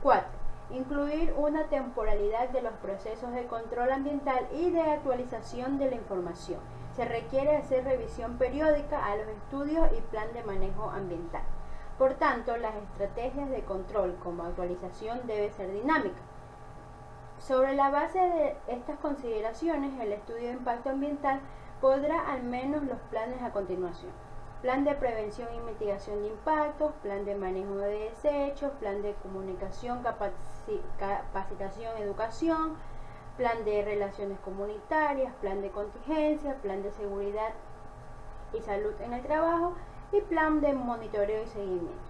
4. Incluir una temporalidad de los procesos de control ambiental y de actualización de la información. Se requiere hacer revisión periódica a los estudios y plan de manejo ambiental. Por tanto, las estrategias de control como actualización deben ser dinámicas. Sobre la base de estas consideraciones, el estudio de impacto ambiental podrá al menos los planes a continuación: plan de prevención y mitigación de impactos, plan de manejo de desechos, plan de comunicación, capacitación, educación, plan de relaciones comunitarias, plan de contingencia, plan de seguridad y salud en el trabajo y plan de monitoreo y seguimiento.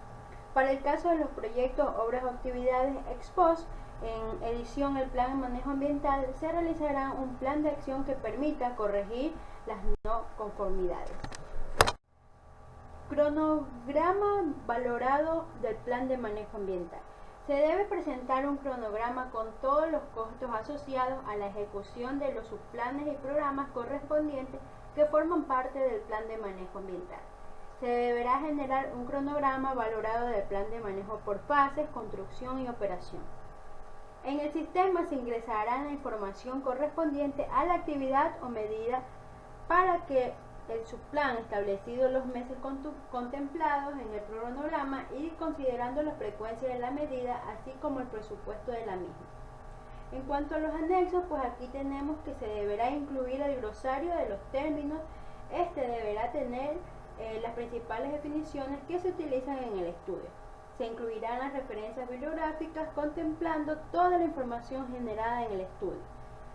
Para el caso de los proyectos, obras o actividades ex post, en edición el plan de manejo ambiental, se realizará un plan de acción que permita corregir las no conformidades. Cronograma valorado del plan de manejo ambiental. Se debe presentar un cronograma con todos los costos asociados a la ejecución de los subplanes y programas correspondientes que forman parte del plan de manejo ambiental. Se deberá generar un cronograma valorado del plan de manejo por fases, construcción y operación. En el sistema se ingresará la información correspondiente a la actividad o medida para que el subplan, establecido los meses contemplados en el cronograma y considerando la frecuencia de la medida, así como el presupuesto de la misma. En cuanto a los anexos, pues aquí tenemos que se deberá incluir el glosario de los términos. Este deberá tener las principales definiciones que se utilizan en el estudio. Se incluirán las referencias bibliográficas contemplando toda la información generada en el estudio.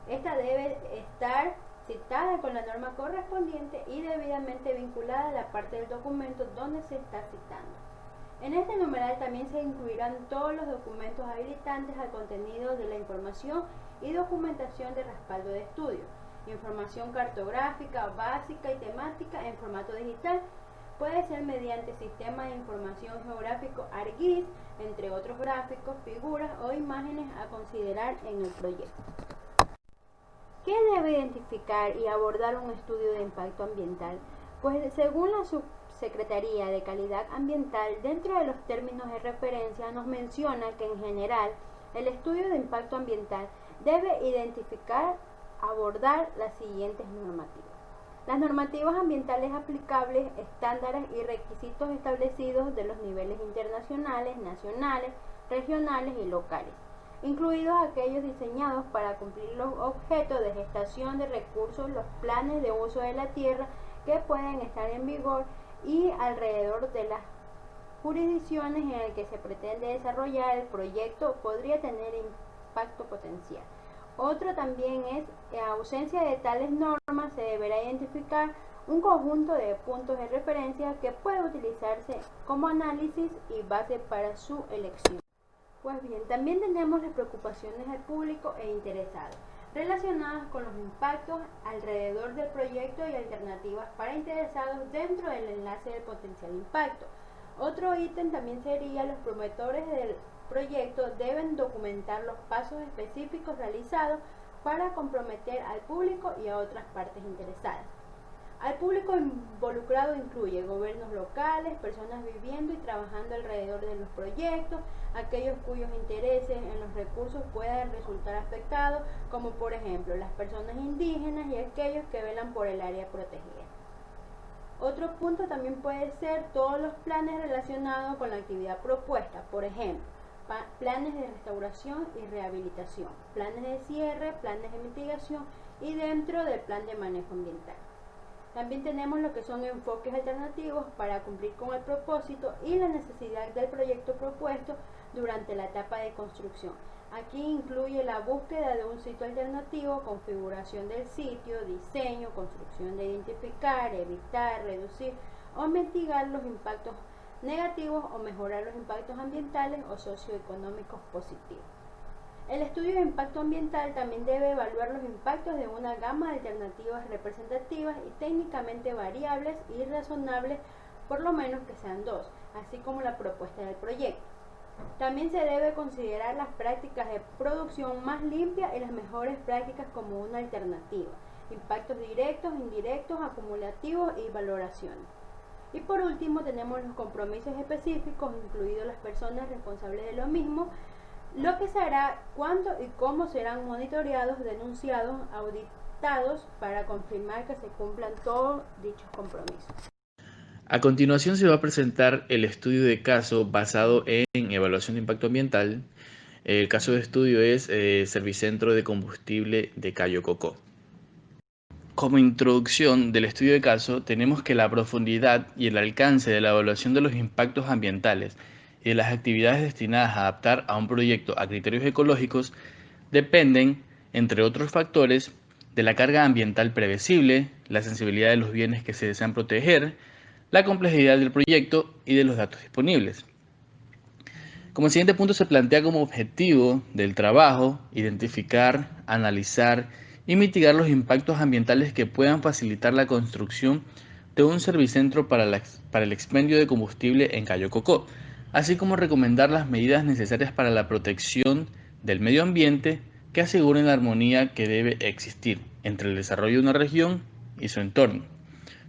Esta debe estar citada con la norma correspondiente y debidamente vinculada a la parte del documento donde se está citando. En este numeral también se incluirán todos los documentos habilitantes al contenido de la información y documentación de respaldo de estudio. información cartográfica, básica y temática en formato digital. Puede ser mediante sistema de información geográfico ArcGIS, entre otros gráficos, figuras o imágenes a considerar en el proyecto. ¿Qué debe identificar y abordar un estudio de impacto ambiental? Pues según la Subsecretaría de Calidad Ambiental, dentro de los términos de referencia nos menciona que en general el estudio de impacto ambiental debe identificar, abordar las siguientes normativas. Las normativas ambientales aplicables, estándares y requisitos establecidos de los niveles internacionales, nacionales, regionales y locales, incluidos aquellos diseñados para cumplir los objetos de gestación de recursos, los planes de uso de la tierra que pueden estar en vigor y alrededor de las jurisdicciones en las que se pretende desarrollar el proyecto podría tener impacto potencial. Otro también es, en ausencia de tales normas, se deberá identificar un conjunto de puntos de referencia que puede utilizarse como análisis y base para su elección. Pues bien, también tenemos las preocupaciones del público e interesados, relacionadas con los impactos alrededor del proyecto y alternativas para interesados dentro del enlace del potencial impacto. Otro ítem también sería los promotores del proyecto deben documentar los pasos específicos realizados para comprometer al público y a otras partes interesadas. Al público involucrado incluye gobiernos locales, personas viviendo y trabajando alrededor de los proyectos, aquellos cuyos intereses en los recursos puedan resultar afectados, como por ejemplo las personas indígenas y aquellos que velan por el área protegida. Otro punto también puede ser todos los planes relacionados con la actividad propuesta, por ejemplo, planes de restauración y rehabilitación, planes de cierre, planes de mitigación y dentro del plan de manejo ambiental. También tenemos lo que son enfoques alternativos para cumplir con el propósito y la necesidad del proyecto propuesto durante la etapa de construcción. Aquí incluye la búsqueda de un sitio alternativo, configuración del sitio, diseño, construcción de identificar, evitar, reducir o mitigar los impactos negativos o mejorar los impactos ambientales o socioeconómicos positivos. El estudio de impacto ambiental también debe evaluar los impactos de una gama de alternativas representativas y técnicamente variables y razonables, por lo menos que sean dos, así como la propuesta del proyecto. También se debe considerar las prácticas de producción más limpia y las mejores prácticas como una alternativa, impactos directos, indirectos, acumulativos y valoraciones. Y por último tenemos los compromisos específicos, incluidos las personas responsables de lo mismo, lo que se hará, cuándo y cómo serán monitoreados, denunciados, auditados para confirmar que se cumplan todos dichos compromisos. A continuación se va a presentar el estudio de caso basado en evaluación de impacto ambiental. El caso de estudio es Servicentro de Combustible de Cayo Cocó. Como introducción del estudio de caso, tenemos que la profundidad y el alcance de la evaluación de los impactos ambientales y de las actividades destinadas a adaptar a un proyecto a criterios ecológicos dependen, entre otros factores, de la carga ambiental previsible, la sensibilidad de los bienes que se desean proteger, la complejidad del proyecto y de los datos disponibles. Como siguiente punto se plantea como objetivo del trabajo identificar, analizar y mitigar los impactos ambientales que puedan facilitar la construcción de un servicentro para el expendio de combustible en Cayo Cocó, así como recomendar las medidas necesarias para la protección del medio ambiente que aseguren la armonía que debe existir entre el desarrollo de una región y su entorno.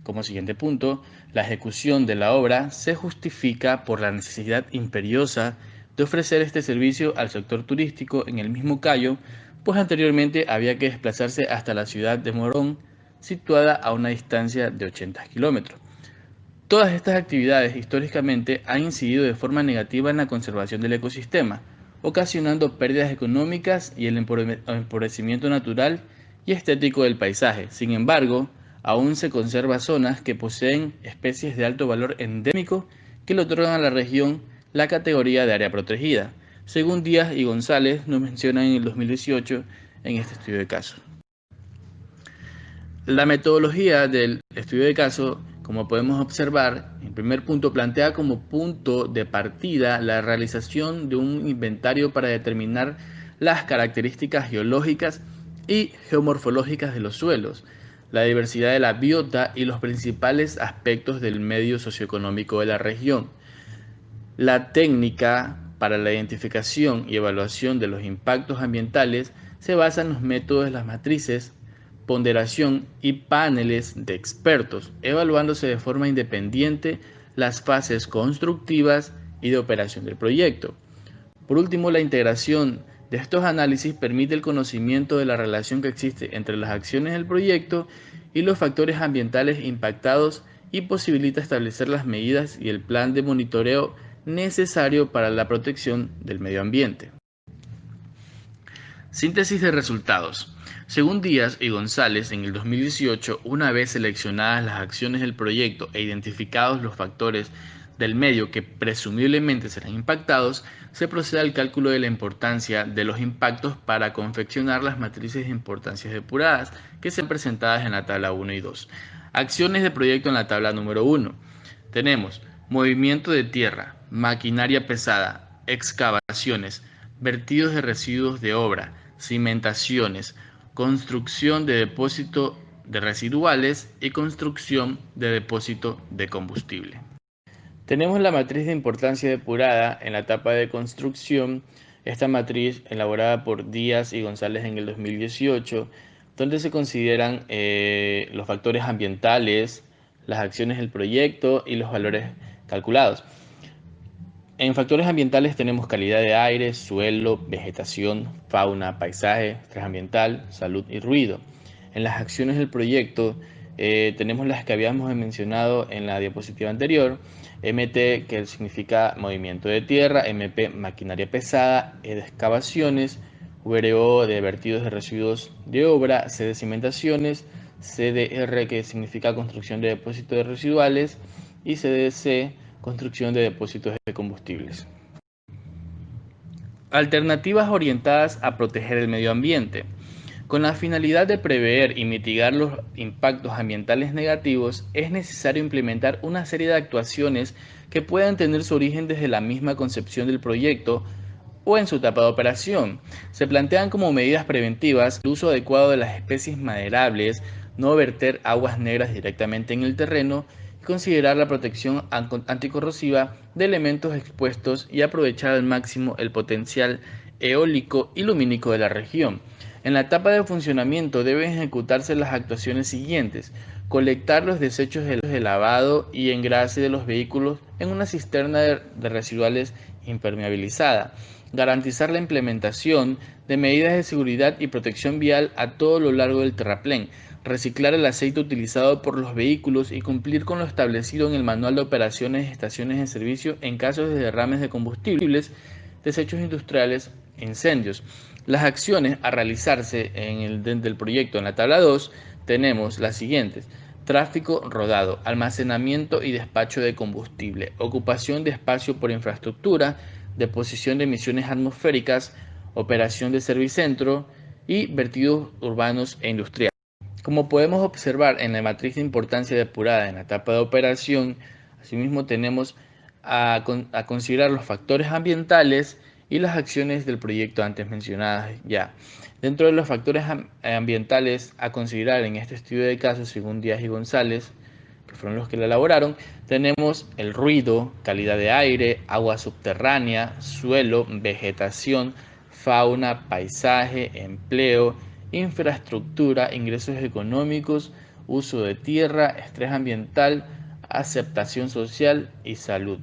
Como siguiente punto, la ejecución de la obra se justifica por la necesidad imperiosa de ofrecer este servicio al sector turístico en el mismo Cayo, pues anteriormente había que desplazarse hasta la ciudad de Morón, situada a una distancia de 80 kilómetros. Todas estas actividades históricamente han incidido de forma negativa en la conservación del ecosistema, ocasionando pérdidas económicas y el empobrecimiento natural y estético del paisaje. Sin embargo, aún se conservan zonas que poseen especies de alto valor endémico que le otorgan a la región la categoría de área protegida, según Díaz y González nos mencionan en el 2018 en este estudio de caso. La metodología del estudio de caso, como podemos observar, en primer punto plantea como punto de partida la realización de un inventario para determinar las características geológicas y geomorfológicas de los suelos, la diversidad de la biota y los principales aspectos del medio socioeconómico de la región. La técnica para la identificación y evaluación de los impactos ambientales se basa en los métodos de las matrices, ponderación y paneles de expertos, evaluándose de forma independiente las fases constructivas y de operación del proyecto. Por último, la integración de estos análisis permite el conocimiento de la relación que existe entre las acciones del proyecto y los factores ambientales impactados y posibilita establecer las medidas y el plan de monitoreo necesario para la protección del medio ambiente. Síntesis de resultados. Según Díaz y González, en el 2018, una vez seleccionadas las acciones del proyecto e identificados los factores del medio que presumiblemente serán impactados, se procede al cálculo de la importancia de los impactos para confeccionar las matrices de importancias depuradas que sean presentadas en la tabla 1 y 2. Acciones de proyecto en la tabla número 1. Tenemos movimiento de tierra, maquinaria pesada, excavaciones, vertidos de residuos de obra, cimentaciones, construcción de depósito de residuales y construcción de depósito de combustible. Tenemos la matriz de importancia depurada en la etapa de construcción. Esta matriz elaborada por Díaz y González en el 2018, donde se consideran los factores ambientales, las acciones del proyecto y los valores calculados. En factores ambientales tenemos calidad de aire, suelo, vegetación, fauna, paisaje, estrés ambiental, salud y ruido. En las acciones del proyecto tenemos las que habíamos mencionado en la diapositiva anterior: MT, que significa movimiento de tierra; MP, maquinaria pesada; E de excavaciones; VRO, de vertidos de residuos de obra; C de cimentaciones; CDR, que significa construcción de depósitos de residuales; y CDC, construcción de depósitos de combustibles. Alternativas orientadas a proteger el medio ambiente. Con la finalidad de prever y mitigar los impactos ambientales negativos, es necesario implementar una serie de actuaciones que puedan tener su origen desde la misma concepción del proyecto o en su etapa de operación. Se plantean como medidas preventivas el uso adecuado de las especies maderables, no verter aguas negras directamente en el terreno, considerar la protección anticorrosiva de elementos expuestos y aprovechar al máximo el potencial eólico y lumínico de la región. En la etapa de funcionamiento deben ejecutarse las actuaciones siguientes: colectar los desechos de lavado y engrase de los vehículos en una cisterna de residuales impermeabilizada, garantizar la implementación de medidas de seguridad y protección vial a todo lo largo del terraplén, reciclar el aceite utilizado por los vehículos y cumplir con lo establecido en el manual de operaciones de estaciones de servicio en casos de derrames de combustibles, desechos industriales e incendios. Las acciones a realizarse dentro del proyecto en la tabla 2 tenemos las siguientes: tráfico rodado, almacenamiento y despacho de combustible, ocupación de espacio por infraestructura, deposición de emisiones atmosféricas, operación de servicentro y vertidos urbanos e industriales. Como podemos observar en la matriz de importancia depurada en la etapa de operación, asimismo tenemos a considerar los factores ambientales y las acciones del proyecto antes mencionadas ya. Dentro de los factores ambientales a considerar en este estudio de caso, según Díaz y González, que fueron los que la elaboraron, tenemos el ruido, calidad de aire, agua subterránea, suelo, vegetación, fauna, paisaje, empleo, infraestructura, ingresos económicos, uso de tierra, estrés ambiental, aceptación social y salud.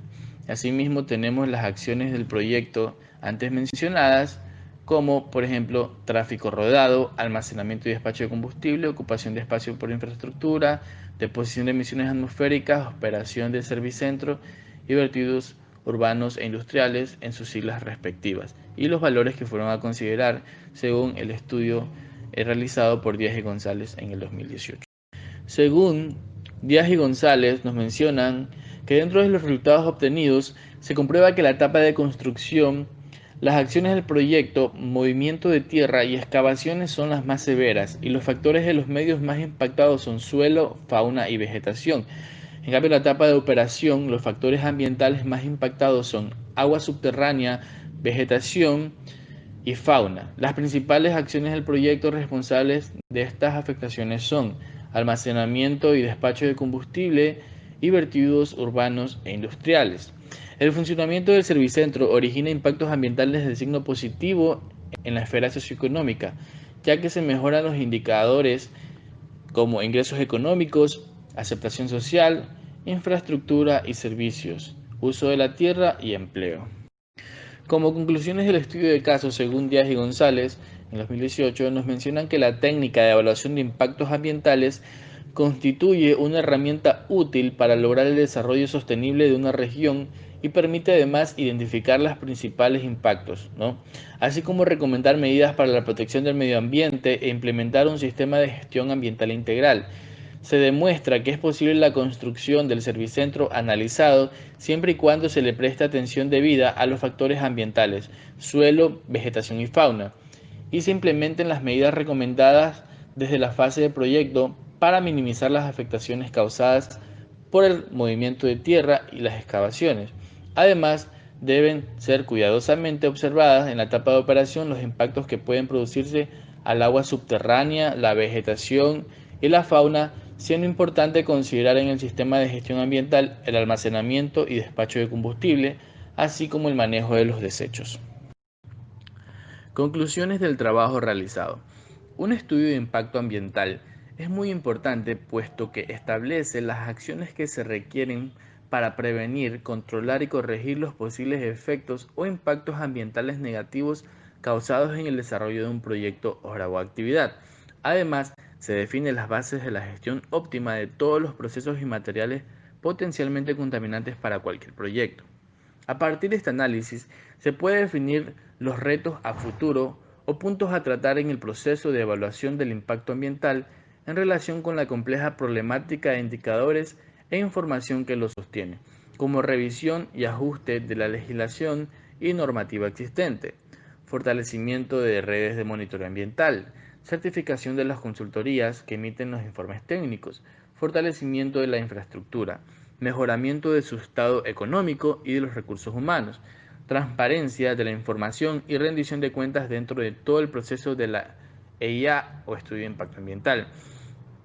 Asimismo tenemos las acciones del proyecto antes mencionadas, como por ejemplo tráfico rodado, almacenamiento y despacho de combustible, ocupación de espacio por infraestructura, deposición de emisiones atmosféricas, operación de servicentro y vertidos urbanos e industriales en sus siglas respectivas, y los valores que fueron a considerar según el estudio realizado por Díaz y González en el 2018. Según Díaz y González nos mencionan que dentro de los resultados obtenidos se comprueba que la etapa de construcción, las acciones del proyecto, movimiento de tierra y excavaciones son las más severas, y los factores de los medios más impactados son suelo, fauna y vegetación. En cambio, en la etapa de operación, los factores ambientales más impactados son agua subterránea, vegetación y fauna. Las principales acciones del proyecto responsables de estas afectaciones son almacenamiento y despacho de combustible y vertidos urbanos e industriales. El funcionamiento del servicentro origina impactos ambientales de signo positivo en la esfera socioeconómica, ya que se mejoran los indicadores como ingresos económicos, aceptación social, infraestructura y servicios, uso de la tierra y empleo. Como conclusiones del estudio de caso, según Díaz y González, en 2018, nos mencionan que la técnica de evaluación de impactos ambientales constituye una herramienta útil para lograr el desarrollo sostenible de una región y permite además identificar los principales impactos, ¿no? Así como recomendar medidas para la protección del medio ambiente e implementar un sistema de gestión ambiental integral. Se demuestra que es posible la construcción del servicentro analizado siempre y cuando se le preste atención debida a los factores ambientales, suelo, vegetación y fauna, y se implementen las medidas recomendadas desde la fase de proyecto para minimizar las afectaciones causadas por el movimiento de tierra y las excavaciones. Además, deben ser cuidadosamente observadas en la etapa de operación los impactos que pueden producirse al agua subterránea, la vegetación y la fauna, siendo importante considerar en el sistema de gestión ambiental el almacenamiento y despacho de combustible, así como el manejo de los desechos. Conclusiones del trabajo realizado. Un estudio de impacto ambiental es muy importante puesto que establece las acciones que se requieren para prevenir, controlar y corregir los posibles efectos o impactos ambientales negativos causados en el desarrollo de un proyecto o actividad. Además, se definen las bases de la gestión óptima de todos los procesos y materiales potencialmente contaminantes para cualquier proyecto. A partir de este análisis, se puede definir los retos a futuro o puntos a tratar en el proceso de evaluación del impacto ambiental en relación con la compleja problemática de indicadores e información que lo sostiene, como revisión y ajuste de la legislación y normativa existente, fortalecimiento de redes de monitoreo ambiental, certificación de las consultorías que emiten los informes técnicos, fortalecimiento de la infraestructura, mejoramiento de su estado económico y de los recursos humanos, transparencia de la información y rendición de cuentas dentro de todo el proceso de la EIA o estudio de impacto ambiental,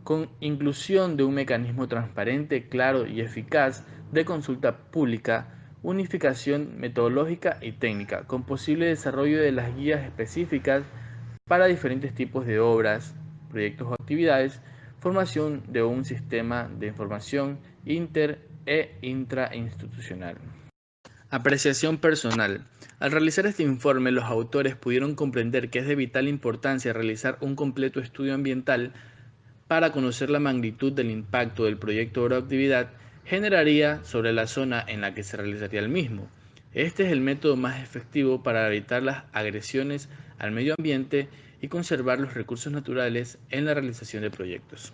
con inclusión de un mecanismo transparente, claro y eficaz de consulta pública, unificación metodológica y técnica, con posible desarrollo de las guías específicas para diferentes tipos de obras, proyectos o actividades, formación de un sistema de información inter e intrainstitucional. Apreciación personal. Al realizar este informe, los autores pudieron comprender que es de vital importancia realizar un completo estudio ambiental para conocer la magnitud del impacto del proyecto o actividad generaría sobre la zona en la que se realizaría el mismo. Este es el método más efectivo para evitar las agresiones al medio ambiente y conservar los recursos naturales en la realización de proyectos.